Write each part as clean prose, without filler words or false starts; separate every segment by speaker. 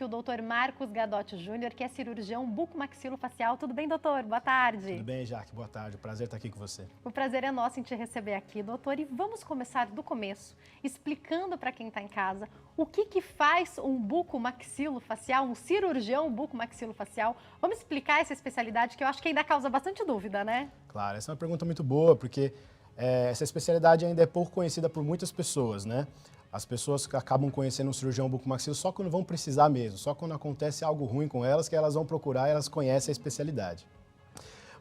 Speaker 1: o doutor Marcos Gadotti Júnior, que é cirurgião bucomaxilofacial. Tudo bem, doutor? Boa tarde.
Speaker 2: Tudo bem, Jaque? Boa tarde. O prazer estar aqui com você.
Speaker 1: O prazer é nosso em te receber aqui, doutor. E vamos começar do começo, explicando para quem está em casa o que faz um bucomaxilofacial, um cirurgião bucomaxilofacial. Vamos explicar essa especialidade que eu acho que ainda causa bastante dúvida, né?
Speaker 2: Claro, essa é uma pergunta muito boa, porque essa especialidade ainda é pouco conhecida por muitas pessoas, né? As pessoas acabam conhecendo um cirurgião bucomaxilo só quando vão precisar mesmo, só quando acontece algo ruim com elas, que elas vão procurar e elas conhecem a especialidade.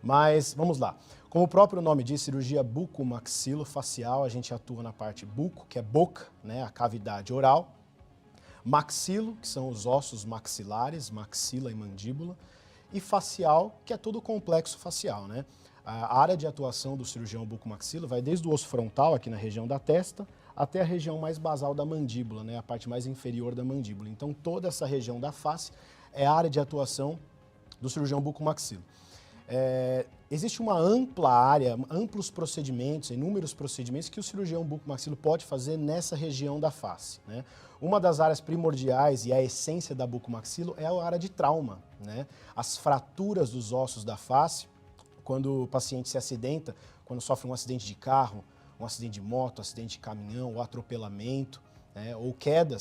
Speaker 2: Mas, vamos lá. Como o próprio nome diz, cirurgia bucomaxilofacial, a gente atua na parte buco, que é boca, né, a cavidade oral. Maxilo, que são os ossos maxilares, maxila e mandíbula. E facial, que é todo o complexo facial, né? A área de atuação do cirurgião bucomaxilo vai desde o osso frontal, aqui na região da testa, até a região mais basal da mandíbula, né, a parte mais inferior da mandíbula. Então, toda essa região da face é a área de atuação do cirurgião bucomaxilo. Existe uma ampla área, amplos procedimentos, inúmeros procedimentos que o cirurgião bucomaxilo pode fazer nessa região da face, né? Uma das áreas primordiais e a essência da bucomaxilo é a área de trauma, né? As fraturas dos ossos da face, quando o paciente se acidenta, quando sofre um acidente de carro, um acidente de moto, acidente de caminhão, ou atropelamento, né, ou queda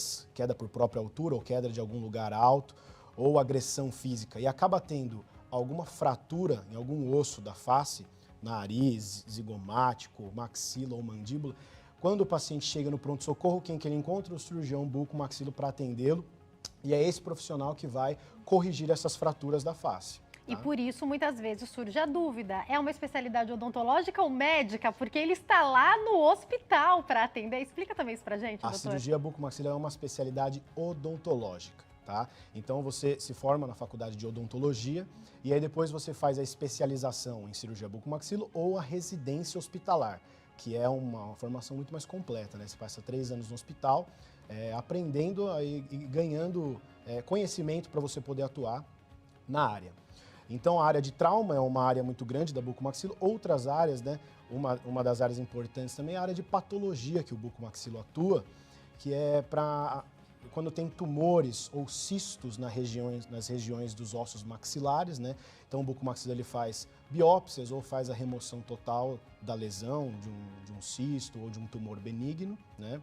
Speaker 2: por própria altura, ou queda de algum lugar alto, ou agressão física, e acaba tendo alguma fratura em algum osso da face, nariz, zigomático, maxila ou mandíbula, quando o paciente chega no pronto-socorro, quem que ele encontra? O cirurgião bucomaxilo para atendê-lo, e é esse profissional que vai corrigir essas fraturas da face.
Speaker 1: E por isso, muitas vezes, surge a dúvida, é uma especialidade odontológica ou médica? Porque ele está lá no hospital para atender. Explica também isso pra gente, doutor.
Speaker 2: A cirurgia bucomaxilar é uma especialidade odontológica, tá? Então, você se forma na faculdade de odontologia e aí depois você faz a especialização em cirurgia bucomaxilo ou a residência hospitalar, que é uma formação muito mais completa, né? Você passa 3 anos no hospital, aprendendo e ganhando conhecimento para você poder atuar na área. Então, a área de trauma é uma área muito grande da bucomaxilo. Outras áreas, né? Uma das áreas importantes também é a área de patologia que o bucomaxilo atua, que é para quando tem tumores ou cistos nas regiões dos ossos maxilares, né? Então, o bucomaxilo ele faz biópsias ou faz a remoção total da lesão, de um cisto ou de um tumor benigno, né?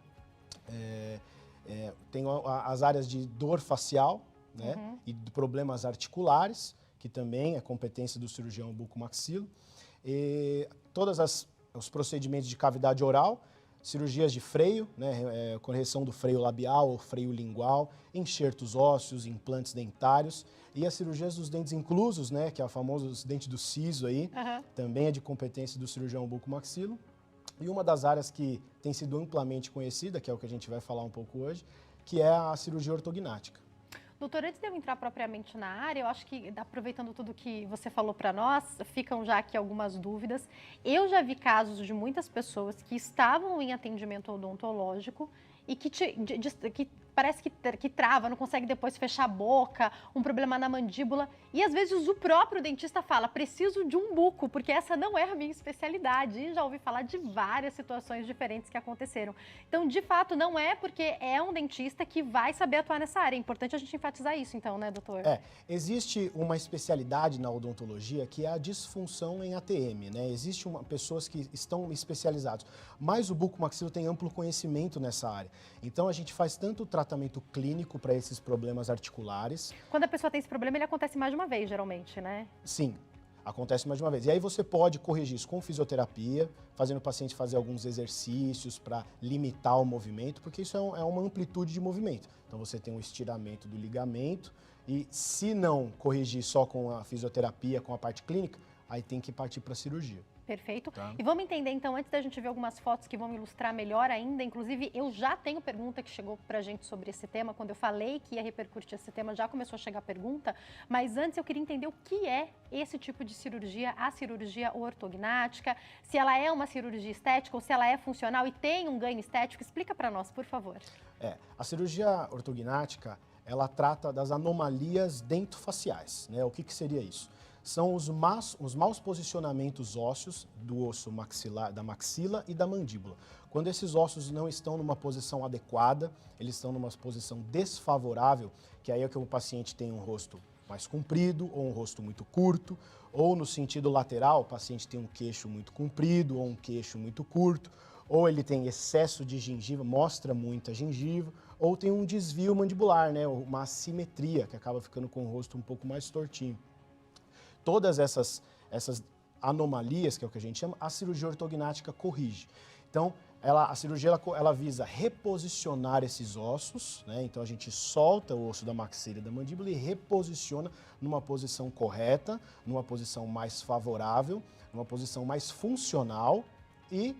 Speaker 2: Tem as áreas de dor facial, né? E de problemas articulares, que também é competência do cirurgião bucomaxilo, e todos os procedimentos de cavidade oral, cirurgias de freio, né, correção do freio labial ou freio lingual, enxertos ósseos, implantes dentários, e as cirurgias dos dentes inclusos, né, que é o famoso dente do siso aí, também é de competência do cirurgião bucomaxilo. E uma das áreas que tem sido amplamente conhecida, que é o que a gente vai falar um pouco hoje, que é a cirurgia ortognática.
Speaker 1: Doutor, antes de eu entrar propriamente na área, eu acho que, aproveitando tudo que você falou para nós, ficam já aqui algumas dúvidas. Eu já vi casos de muitas pessoas que estavam em atendimento odontológico e que parece que trava, não consegue depois fechar a boca, um problema na mandíbula. E às vezes o próprio dentista fala, preciso de um buco, porque essa não é a minha especialidade. E já ouvi falar de várias situações diferentes que aconteceram. Então, de fato, não é porque é um dentista que vai saber atuar nessa área. É importante a gente enfatizar isso, então, né, doutor?
Speaker 2: Existe uma especialidade na odontologia que é a disfunção em ATM, né? Existem pessoas que estão especializadas, mas o bucomaxilo tem amplo conhecimento nessa área. Então, a gente faz tanto o tratamento clínico para esses problemas articulares.
Speaker 1: Quando a pessoa tem esse problema, ele acontece mais de uma vez, geralmente, né?
Speaker 2: Sim, acontece mais de uma vez. E aí você pode corrigir isso com fisioterapia, fazendo o paciente fazer alguns exercícios para limitar o movimento, porque isso é uma amplitude de movimento. Então você tem um estiramento do ligamento e se não corrigir só com a fisioterapia, com a parte clínica, aí tem que partir para a cirurgia.
Speaker 1: Perfeito.
Speaker 2: Tá.
Speaker 1: E vamos entender, então, antes da gente ver algumas fotos que vão ilustrar melhor ainda, inclusive eu já tenho pergunta que chegou pra gente sobre esse tema, quando eu falei que ia repercutir esse tema, já começou a chegar pergunta, mas antes eu queria entender o que é esse tipo de cirurgia, a cirurgia ortognática, se ela é uma cirurgia estética ou se ela é funcional e tem um ganho estético. Explica pra nós, por favor.
Speaker 2: A cirurgia ortognática, ela trata das anomalias dentofaciais, né? O que seria isso? são os maus posicionamentos ósseos do osso maxilar, da maxila e da mandíbula. Quando esses ossos não estão numa posição adequada, eles estão numa posição desfavorável, que aí é que o paciente tem um rosto mais comprido ou um rosto muito curto, ou no sentido lateral, o paciente tem um queixo muito comprido ou um queixo muito curto, ou ele tem excesso de gengiva, mostra muita gengiva, ou tem um desvio mandibular, né, uma assimetria, que acaba ficando com o rosto um pouco mais tortinho. Todas essas anomalias, que é o que a gente chama, a cirurgia ortognática corrige. Então, a cirurgia ela visa reposicionar esses ossos, né? Então a gente solta o osso da maxila e da mandíbula e reposiciona numa posição correta, numa posição mais favorável, numa posição mais funcional e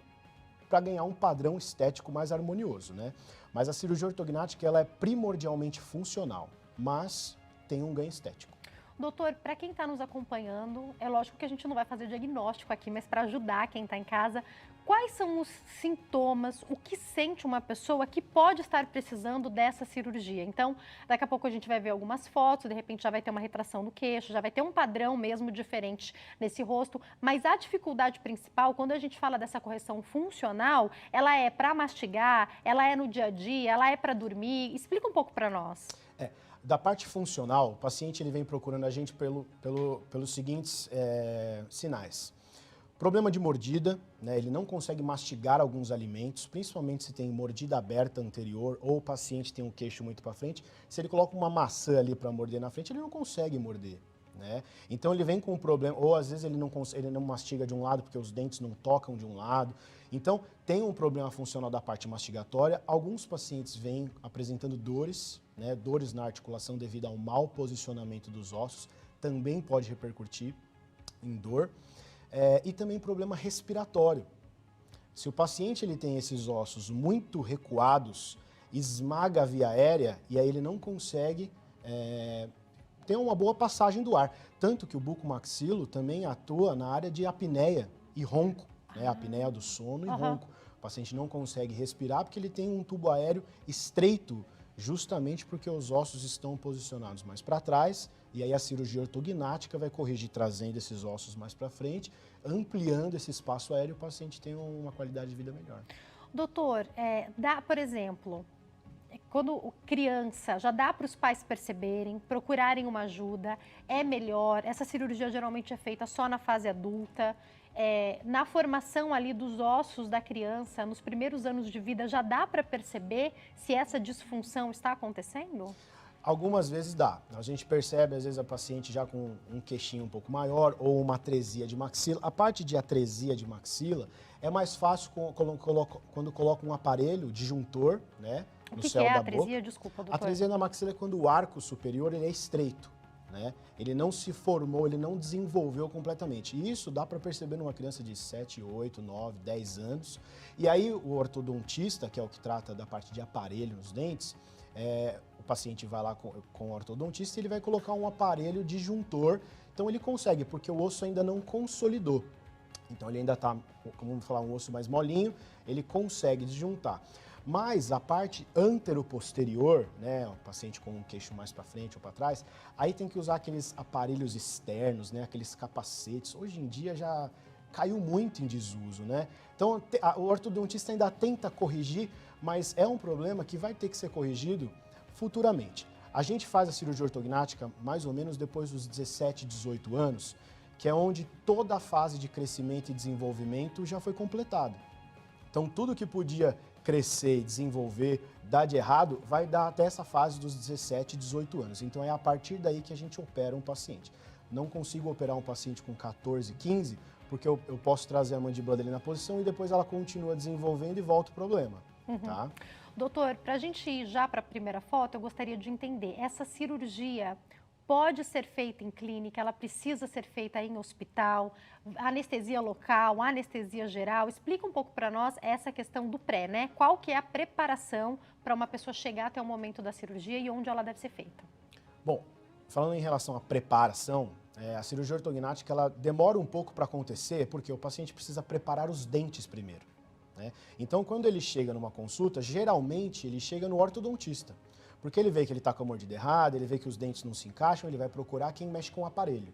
Speaker 2: para ganhar um padrão estético mais harmonioso, né? Mas a cirurgia ortognática ela é primordialmente funcional, mas tem um ganho estético.
Speaker 1: Doutor, para quem está nos acompanhando, é lógico que a gente não vai fazer diagnóstico aqui, mas para ajudar quem está em casa, quais são os sintomas, o que sente uma pessoa que pode estar precisando dessa cirurgia? Então, daqui a pouco a gente vai ver algumas fotos, de repente já vai ter uma retração no queixo, já vai ter um padrão mesmo diferente nesse rosto, mas a dificuldade principal, quando a gente fala dessa correção funcional, ela é para mastigar, ela é no dia a dia, ela é para dormir? Explica um pouco para nós.
Speaker 2: Da parte funcional, o paciente ele vem procurando a gente pelos seguintes sinais. Problema de mordida, né? Ele não consegue mastigar alguns alimentos, principalmente se tem mordida aberta anterior ou o paciente tem um queixo muito para frente. Se ele coloca uma maçã ali para morder na frente, ele não consegue morder, né? Então ele vem com um problema, ou às vezes ele não mastiga de um lado porque os dentes não tocam de um lado. Então tem um problema funcional da parte mastigatória. Alguns pacientes vêm apresentando dores, né? Dores na articulação devido ao mau posicionamento dos ossos, também pode repercutir em dor. E também problema respiratório. Se o paciente ele tem esses ossos muito recuados, esmaga a via aérea e aí ele não consegue ter uma boa passagem do ar. Tanto que o bucomaxilo também atua na área de apneia e ronco, né? Apneia do sono e ronco. O paciente não consegue respirar porque ele tem um tubo aéreo estreito, justamente porque os ossos estão posicionados mais para trás, e aí a cirurgia ortognática vai corrigir trazendo esses ossos mais para frente, ampliando esse espaço aéreo e o paciente tem uma qualidade de vida melhor.
Speaker 1: Doutor, por exemplo, quando criança, já dá para os pais perceberem, procurarem uma ajuda, é melhor, essa cirurgia geralmente é feita só na fase adulta, na formação ali dos ossos da criança, nos primeiros anos de vida, já dá para perceber se essa disfunção está acontecendo?
Speaker 2: Algumas vezes dá. A gente percebe, às vezes, a paciente já com um queixinho um pouco maior ou uma atresia de maxila. A parte de atresia de maxila é mais fácil quando coloca um aparelho disjuntor, né, no céu da boca. O que é a atresia?
Speaker 1: Desculpa, doutor.
Speaker 2: A atresia na maxila é quando o arco superior ele é estreito, né? Ele não se formou, ele não desenvolveu completamente. E isso dá para perceber numa criança de 7, 8, 9, 10 anos. E aí o ortodontista, que é o que trata da parte de aparelho nos dentes, o paciente vai lá com o ortodontista e ele vai colocar um aparelho disjuntor. Então ele consegue, porque o osso ainda não consolidou. Então ele ainda está, como vamos falar, um osso mais molinho, ele consegue disjuntar. Mas a parte anteroposterior, né, o paciente com um queixo mais para frente ou para trás, aí tem que usar aqueles aparelhos externos, né, aqueles capacetes. Hoje em dia já caiu muito em desuso, né? Então o ortodontista ainda tenta corrigir, mas é um problema que vai ter que ser corrigido futuramente. A gente faz a cirurgia ortognática mais ou menos depois dos 17, 18 anos, que é onde toda a fase de crescimento e desenvolvimento já foi completada. Então tudo que podia crescer e desenvolver, dar de errado, vai dar até essa fase dos 17, 18 anos. Então é a partir daí que a gente opera um paciente. Não consigo operar um paciente com 14, 15, porque eu posso trazer a mandíbula dele na posição e depois ela continua desenvolvendo e volta o problema. Tá?
Speaker 1: Doutor, para a gente ir já para a primeira foto, eu gostaria de entender, essa cirurgia pode ser feita em clínica, ela precisa ser feita em hospital, anestesia local, anestesia geral? Explica um pouco para nós essa questão do pré, né? Qual que é a preparação para uma pessoa chegar até o momento da cirurgia e onde ela deve ser feita?
Speaker 2: Bom, falando em relação à preparação, a cirurgia ortognática ela demora um pouco para acontecer porque o paciente precisa preparar os dentes primeiro, né? Então, quando ele chega numa consulta, geralmente ele chega no ortodontista, porque ele vê que ele está com a mordida errada, ele vê que os dentes não se encaixam, ele vai procurar quem mexe com o aparelho.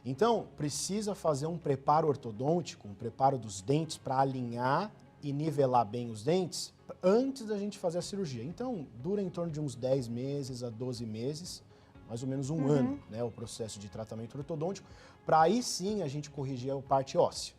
Speaker 2: Então, precisa fazer um preparo ortodôntico, um preparo dos dentes para alinhar e nivelar bem os dentes antes da gente fazer a cirurgia. Então, dura em torno de uns 10 meses a 12 meses, mais ou menos um ano, né, o processo de tratamento ortodôntico, para aí sim a gente corrigir a parte óssea.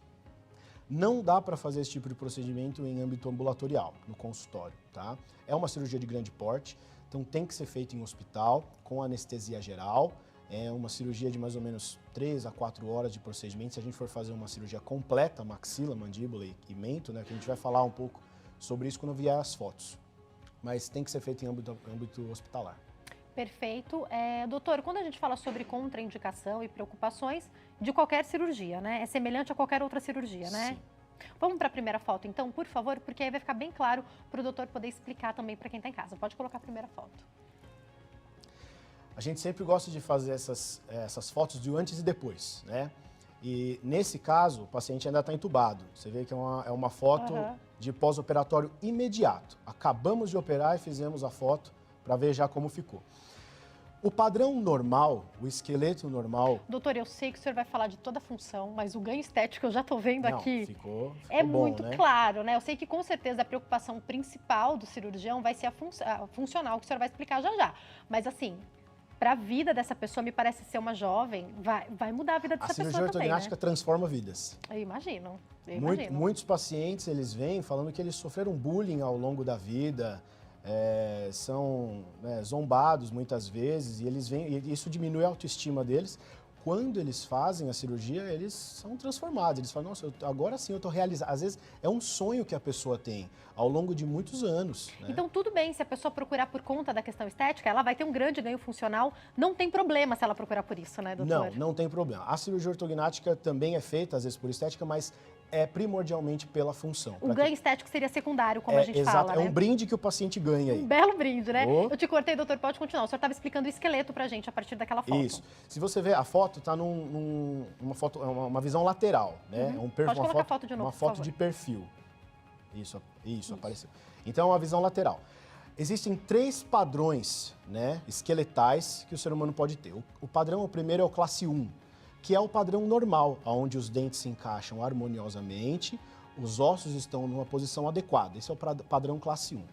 Speaker 2: Não dá para fazer esse tipo de procedimento em âmbito ambulatorial, no consultório, tá? É uma cirurgia de grande porte, então tem que ser feito em hospital, com anestesia geral. É uma cirurgia de mais ou menos 3 a 4 horas de procedimento. Se a gente for fazer uma cirurgia completa, maxila, mandíbula e mento, né, que a gente vai falar um pouco sobre isso quando vier as fotos. Mas tem que ser feito em âmbito hospitalar.
Speaker 1: Perfeito. Doutor, quando a gente fala sobre contraindicação e preocupações de qualquer cirurgia, né? É semelhante a qualquer outra cirurgia, né?
Speaker 2: Sim.
Speaker 1: Vamos para a primeira foto, então, por favor, porque aí vai ficar bem claro para o doutor poder explicar também para quem está em casa. Pode colocar a primeira foto.
Speaker 2: A gente sempre gosta de fazer essas fotos de antes e depois, né? E nesse caso, o paciente ainda está entubado. Você vê que é uma foto de pós-operatório imediato. Acabamos de operar e fizemos a foto para ver já como ficou. O padrão normal, o esqueleto normal...
Speaker 1: Doutor, eu sei que o senhor vai falar de toda a função, mas o ganho estético eu já estou vendo aqui.
Speaker 2: Ficou
Speaker 1: é
Speaker 2: bom,
Speaker 1: muito
Speaker 2: né?
Speaker 1: claro, né? Eu sei que com certeza a preocupação principal do cirurgião vai ser a funcional, que o senhor vai explicar já já. Mas assim, para a vida dessa pessoa, me parece ser uma jovem, vai mudar a vida dessa pessoa também,
Speaker 2: A cirurgia ortognática transforma vidas.
Speaker 1: Eu imagino.
Speaker 2: Muitos pacientes, eles vêm falando que eles sofreram bullying ao longo da vida, são zombados muitas vezes, e eles vêm, e isso diminui a autoestima deles. Quando eles fazem a cirurgia, eles são transformados. Eles falam, nossa, agora sim eu estou realizando. Às vezes é um sonho que a pessoa tem ao longo de muitos anos. Né?
Speaker 1: Então, tudo bem, se a pessoa procurar por conta da questão estética, ela vai ter um grande ganho funcional. Não tem problema se ela procurar por isso, né, doutor?
Speaker 2: Não tem problema. A cirurgia ortognática também é feita, às vezes, por estética, mas é primordialmente pela função.
Speaker 1: O ganho estético seria secundário, como a gente fala,
Speaker 2: né? É um brinde que o paciente ganha aí.
Speaker 1: Um belo brinde, né? Eu te cortei, doutor, pode continuar. O senhor estava explicando o esqueleto pra gente a partir daquela foto.
Speaker 2: Isso. Se você ver, a foto está uma visão lateral, né?
Speaker 1: Pode colocar a foto de novo,
Speaker 2: uma foto de perfil. Isso, apareceu. Então, é uma visão lateral. Existem 3 padrões, né, esqueletais que o ser humano pode ter. O padrão, o primeiro é o classe 1, que é o padrão normal, onde os dentes se encaixam harmoniosamente, os ossos estão numa posição adequada. Esse é o padrão classe 1.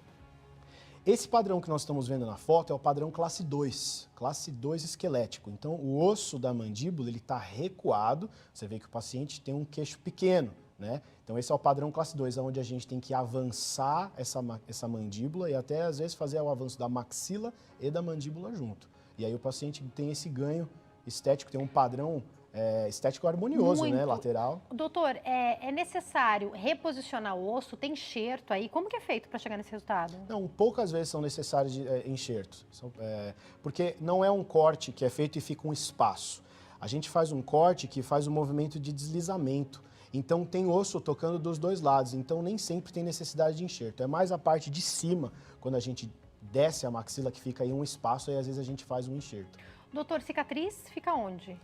Speaker 2: Esse padrão que nós estamos vendo na foto é o padrão classe 2 esquelético. Então, o osso da mandíbula está recuado, você vê que o paciente tem um queixo pequeno, né? Então, esse é o padrão classe 2, onde a gente tem que avançar essa mandíbula e até, às vezes, fazer o avanço da maxila e da mandíbula junto. E aí o paciente tem esse ganho estético, tem um padrão estético harmonioso, né, lateral.
Speaker 1: Doutor, é necessário reposicionar o osso? Tem enxerto aí? Como que é feito para chegar nesse resultado?
Speaker 2: Não, poucas vezes são necessários enxertos, porque não é um corte que é feito e fica um espaço. A gente faz um corte que faz um movimento de deslizamento. Então, tem osso tocando dos dois lados, então nem sempre tem necessidade de enxerto. É mais a parte de cima, quando a gente desce a maxila, que fica aí um espaço, e às vezes a gente faz um enxerto.
Speaker 1: Doutor, cicatriz fica onde?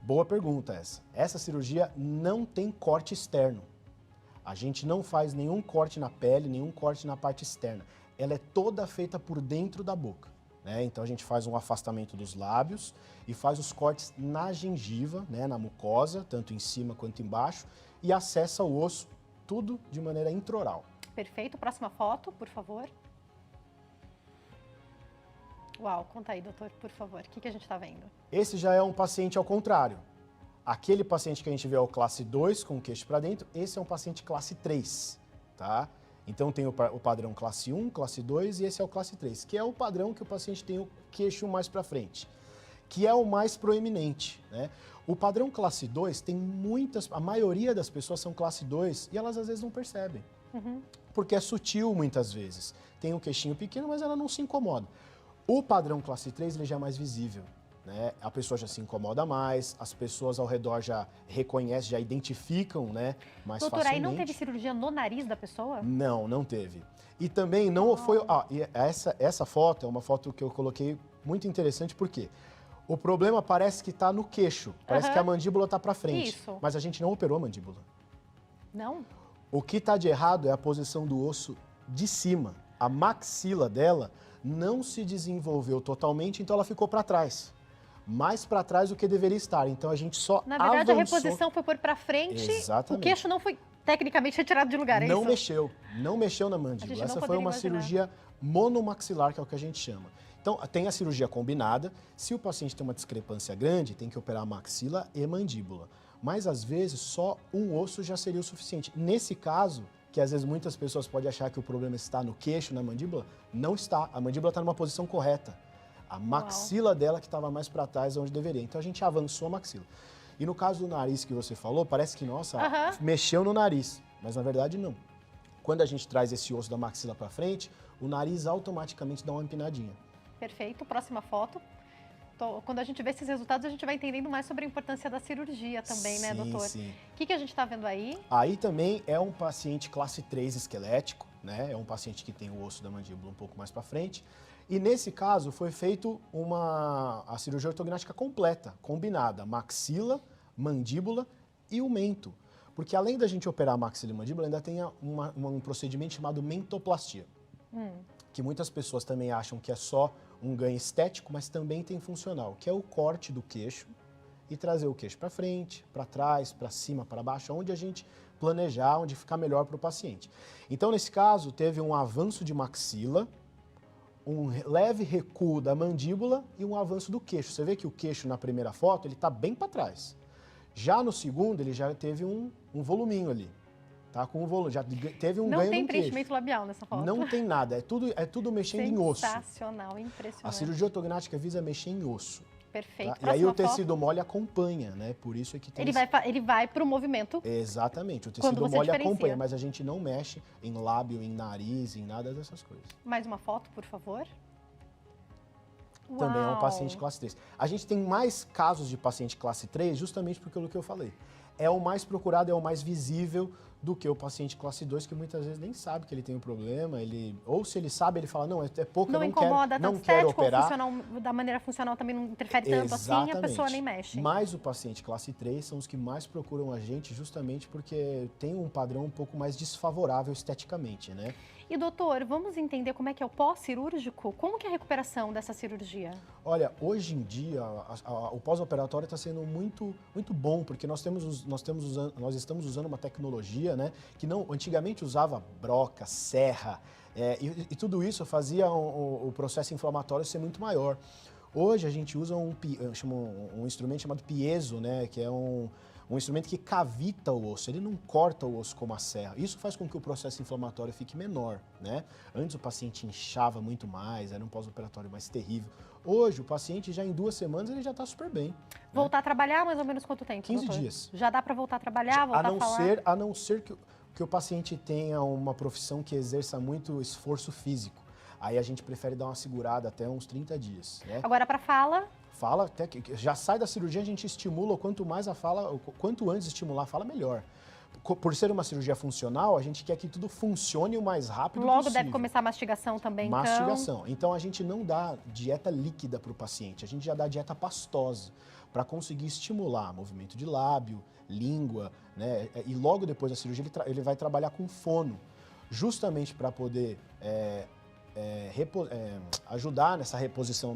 Speaker 2: Boa pergunta essa. Essa cirurgia não tem corte externo. A gente não faz nenhum corte na pele, nenhum corte na parte externa. Ela é toda feita por dentro da boca, né? Então, a gente faz um afastamento dos lábios e faz os cortes na gengiva, né, na mucosa, tanto em cima quanto embaixo, e acessa o osso, tudo de maneira intraoral.
Speaker 1: Perfeito. Próxima foto, por favor. Uau, conta aí, doutor, por favor. O que a gente está vendo?
Speaker 2: Esse já é um paciente ao contrário. Aquele paciente que a gente vê é o classe 2, com o queixo para dentro, esse é um paciente classe 3, tá? Então tem o padrão classe 1, classe 2 e esse é o classe 3, que é o padrão que o paciente tem o queixo mais para frente, que é o mais proeminente, né? O padrão classe 2 tem a maioria das pessoas são classe 2 e elas às vezes não percebem, porque é sutil muitas vezes. Tem um queixinho pequeno, mas ela não se incomoda. O padrão classe 3 ele já é mais visível, né? A pessoa já se incomoda mais, as pessoas ao redor já reconhecem, já identificam, né, mais
Speaker 1: doutor,
Speaker 2: facilmente.
Speaker 1: Doutor, aí não teve cirurgia no nariz da pessoa?
Speaker 2: Não teve. E também não foi... essa foto é uma foto que eu coloquei muito interessante, porque o problema parece que está no queixo, parece que a mandíbula está para frente.
Speaker 1: Isso.
Speaker 2: Mas a gente não operou a mandíbula.
Speaker 1: Não?
Speaker 2: O que está de errado é a posição do osso de cima. A maxila dela não se desenvolveu totalmente, então ela ficou para trás. mais para trás do que deveria estar. Então a gente só
Speaker 1: Na verdade,
Speaker 2: avançou.
Speaker 1: a reposição foi pôr para frente,
Speaker 2: Exatamente.
Speaker 1: o queixo não foi tecnicamente retirado de lugar, é
Speaker 2: Não
Speaker 1: isso?
Speaker 2: mexeu, não mexeu na
Speaker 1: A gente
Speaker 2: mandíbula.
Speaker 1: não
Speaker 2: Essa foi
Speaker 1: poderia
Speaker 2: uma
Speaker 1: imaginar.
Speaker 2: cirurgia monomaxilar, que é o que a gente chama. Então, tem a cirurgia combinada. Se o paciente tem uma discrepância grande, tem que operar maxila e mandíbula. Mas, às vezes, só um osso já seria o suficiente. Nesse caso, que às vezes muitas pessoas podem achar que o problema está no queixo, na mandíbula, não está. A mandíbula está numa posição correta. A maxila dela que estava mais para trás, onde deveria. Então, a gente avançou a maxila. E no caso do nariz que você falou, parece que, nossa, mexeu no nariz. Mas, na verdade, não. Quando a gente traz esse osso da maxila para frente, o nariz automaticamente dá uma empinadinha.
Speaker 1: Perfeito, próxima foto. Quando a gente vê esses resultados, a gente vai entendendo mais sobre a importância da cirurgia também, né, doutor?
Speaker 2: Sim.
Speaker 1: O que a gente está vendo aí?
Speaker 2: Aí também é um paciente classe 3 esquelético, né? É um paciente que tem o osso da mandíbula um pouco mais para frente. E nesse caso foi feito a cirurgia ortognática completa, combinada, maxila, mandíbula e o mento. Porque além da gente operar a maxila e mandíbula, ainda tem um procedimento chamado mentoplastia. Que muitas pessoas também acham que é só um ganho estético, mas também tem funcional, que é o corte do queixo e trazer o queixo para frente, para trás, para cima, para baixo, onde a gente planejar, onde ficar melhor para o paciente. Então, nesse caso, teve um avanço de maxila, um leve recuo da mandíbula e um avanço do queixo. Você vê que o queixo na primeira foto, ele está bem para trás. Já no segundo, ele já teve um voluminho ali. Tá com um volume, já teve um ganho no queixo.
Speaker 1: Não tem preenchimento labial nessa foto.
Speaker 2: Não tem nada, é tudo mexendo em osso.
Speaker 1: Sensacional, impressionante.
Speaker 2: A cirurgia ortognática visa mexer em osso.
Speaker 1: Perfeito.
Speaker 2: Tá? E aí o tecido mole acompanha, né? Por isso é que tem
Speaker 1: ele vai para o movimento.
Speaker 2: Exatamente, o tecido mole acompanha, mas a gente não mexe em lábio, em nariz, em nada dessas coisas.
Speaker 1: Mais uma foto, por favor.
Speaker 2: Também é um paciente classe 3. A gente tem mais casos de paciente classe 3 justamente por aquilo que eu falei. É o mais procurado, é o mais visível do que o paciente classe 2, que muitas vezes nem sabe que ele tem um problema, ou se ele sabe, ele fala, não, é pouco, eu não quero operar.
Speaker 1: Da maneira funcional também não interfere tanto assim, a pessoa nem mexe.
Speaker 2: Mas o paciente classe 3 são os que mais procuram a gente justamente porque tem um padrão um pouco mais desfavorável esteticamente, né?
Speaker 1: E doutor, vamos entender como é que é o pós-cirúrgico? Como que é a recuperação dessa cirurgia?
Speaker 2: Olha, hoje em dia, o pós-operatório está sendo muito bom, porque nós estamos usando uma tecnologia, né, que antigamente usava broca, serra, e tudo isso fazia o processo inflamatório ser muito maior. Hoje a gente usa um instrumento chamado piezo, né, que é um instrumento que cavita o osso, ele não corta o osso como a serra. Isso faz com que o processo inflamatório fique menor, né? Antes o paciente inchava muito mais, era um pós-operatório mais terrível. Hoje o paciente já em 2 semanas ele já está super bem.
Speaker 1: Voltar a trabalhar mais ou menos quanto tempo,
Speaker 2: 15
Speaker 1: doutor?
Speaker 2: dias.
Speaker 1: Já dá para voltar a trabalhar, voltar a falar?
Speaker 2: A não ser que o paciente tenha uma profissão que exerça muito esforço físico. Aí a gente prefere dar uma segurada até uns 30 dias, né?
Speaker 1: Agora para fala?
Speaker 2: Fala, até que já sai da cirurgia, a gente estimula, quanto mais a fala, quanto antes estimular a fala, melhor. Por ser uma cirurgia funcional, a gente quer que tudo funcione o mais rápido possível.
Speaker 1: Logo deve começar a mastigação também,
Speaker 2: Mastigação. Então, a gente não dá dieta líquida para o paciente, a gente já dá dieta pastosa, para conseguir estimular movimento de lábio, língua, né? E logo depois da cirurgia, ele vai trabalhar com fono, justamente para poder ajudar nessa reposição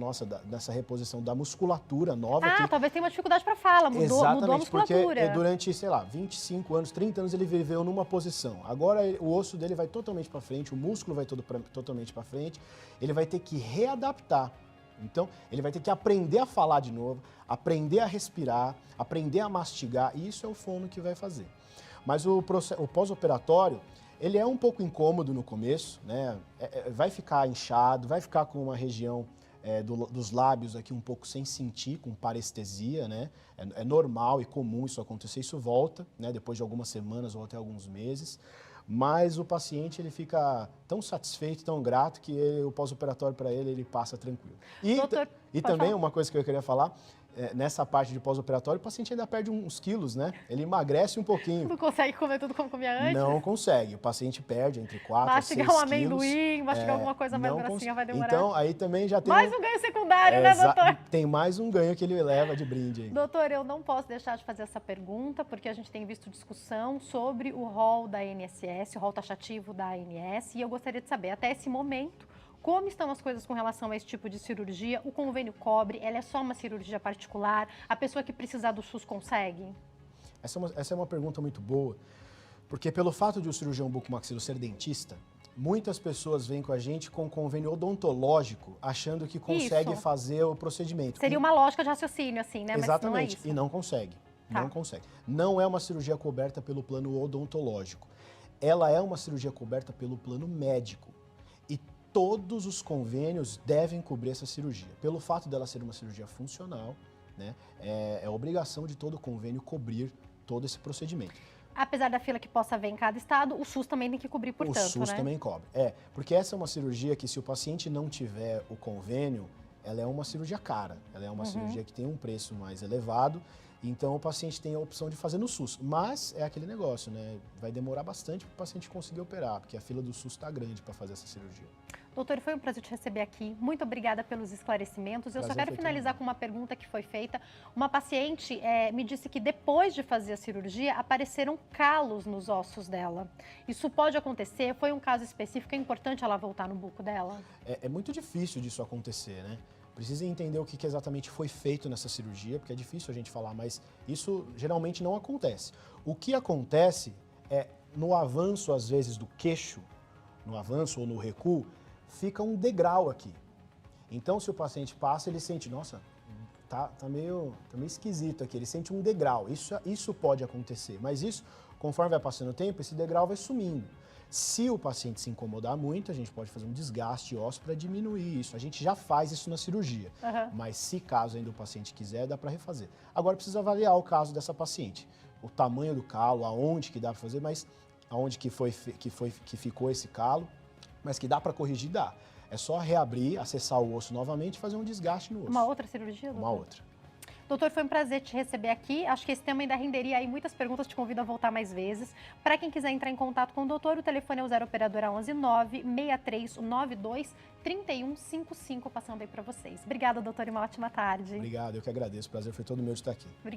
Speaker 2: nessa reposição da musculatura nova.
Speaker 1: Talvez tenha uma dificuldade para fala, mudou a musculatura.
Speaker 2: Porque durante, sei lá, 25 anos, 30 anos ele viveu numa posição. Agora o osso dele vai totalmente para frente, o músculo vai totalmente para frente, ele vai ter que readaptar. Então, ele vai ter que aprender a falar de novo, aprender a respirar, aprender a mastigar, e isso é o fono que vai fazer. Mas o pós-operatório, ele é um pouco incômodo no começo, né? Vai ficar inchado, vai ficar com uma região dos lábios aqui um pouco sem sentir, com parestesia, né? É normal e comum isso acontecer, isso volta, né? Depois de algumas semanas ou até alguns meses. Mas o paciente ele fica tão satisfeito, tão grato, que o pós-operatório para ele passa tranquilo. E também uma coisa que eu queria falar, nessa parte de pós-operatório, o paciente ainda perde uns quilos, né? Ele emagrece um pouquinho.
Speaker 1: Não consegue comer tudo como comia antes?
Speaker 2: Não consegue. O paciente perde entre 4 a 6 quilos.
Speaker 1: Mastigar um amendoim, mastigar alguma coisa mais grossinha vai demorar.
Speaker 2: Então, aí também já tem...
Speaker 1: Mais um ganho secundário, né, doutor?
Speaker 2: Tem mais um ganho que ele leva de brinde aí.
Speaker 1: Doutor, eu não posso deixar de fazer essa pergunta, porque a gente tem visto discussão sobre o rol da ANSS, o rol taxativo da ANS, e eu gostaria de saber, até esse momento, Como estão as coisas com relação a esse tipo de cirurgia? O convênio cobre? Ela é só uma cirurgia particular? A pessoa que precisar do SUS consegue?
Speaker 2: Essa é uma pergunta muito boa, porque pelo fato de o cirurgião bucomaxilo ser dentista, muitas pessoas vêm com a gente com convênio odontológico, achando que consegue
Speaker 1: Isso.
Speaker 2: fazer o procedimento.
Speaker 1: Seria uma lógica de raciocínio, assim, né?
Speaker 2: Exatamente,
Speaker 1: Mas não é isso.
Speaker 2: e não consegue.
Speaker 1: Tá.
Speaker 2: Não consegue. Não é uma cirurgia coberta pelo plano odontológico. Ela é uma cirurgia coberta pelo plano médico. E todos os convênios devem cobrir essa cirurgia. Pelo fato dela ser uma cirurgia funcional, né, é obrigação de todo convênio cobrir todo esse procedimento.
Speaker 1: Apesar da fila que possa haver em cada estado, o SUS também tem que cobrir, portanto,
Speaker 2: O SUS
Speaker 1: né?
Speaker 2: também cobre. Porque essa é uma cirurgia que, se o paciente não tiver o convênio, ela é uma cirurgia cara. Ela é uma cirurgia que tem um preço mais elevado. Então, o paciente tem a opção de fazer no SUS. Mas é aquele negócio, né? Vai demorar bastante para o paciente conseguir operar, porque a fila do SUS está grande para fazer essa cirurgia.
Speaker 1: Doutor, foi um prazer te receber aqui. Muito obrigada pelos esclarecimentos. Eu só quero finalizar com uma pergunta que foi feita. Uma paciente me disse que depois de fazer a cirurgia, apareceram calos nos ossos dela. Isso pode acontecer? Foi um caso específico? É importante ela voltar no buco dela?
Speaker 2: É muito difícil disso acontecer, né? Precisa entender o que exatamente foi feito nessa cirurgia, porque é difícil a gente falar, mas isso geralmente não acontece. O que acontece é, no avanço, às vezes, do queixo, no avanço ou no recuo, fica um degrau aqui. Então, se o paciente passa, ele sente, nossa, tá meio esquisito aqui, ele sente um degrau. Isso pode acontecer, mas isso, conforme vai passando o tempo, esse degrau vai sumindo. Se o paciente se incomodar muito, a gente pode fazer um desgaste ósseo para diminuir isso. A gente já faz isso na cirurgia, mas se caso ainda o paciente quiser, dá para refazer. Agora precisa avaliar o caso dessa paciente, o tamanho do calo, aonde que dá para fazer, mas aonde que ficou esse calo, mas que dá para corrigir, dá. É só reabrir, acessar o osso novamente e fazer um desgaste no osso.
Speaker 1: Uma outra cirurgia, doutor?
Speaker 2: Uma outra.
Speaker 1: Doutor, foi um prazer te receber aqui. Acho que esse tema ainda renderia aí muitas perguntas. Te convido a voltar mais vezes. Para quem quiser entrar em contato com o doutor, o telefone é o 0 operadora 11 9 6392 3155, passando aí para vocês. Obrigada, doutor, e uma ótima tarde.
Speaker 2: Obrigado, eu que agradeço. O prazer foi todo meu de estar aqui.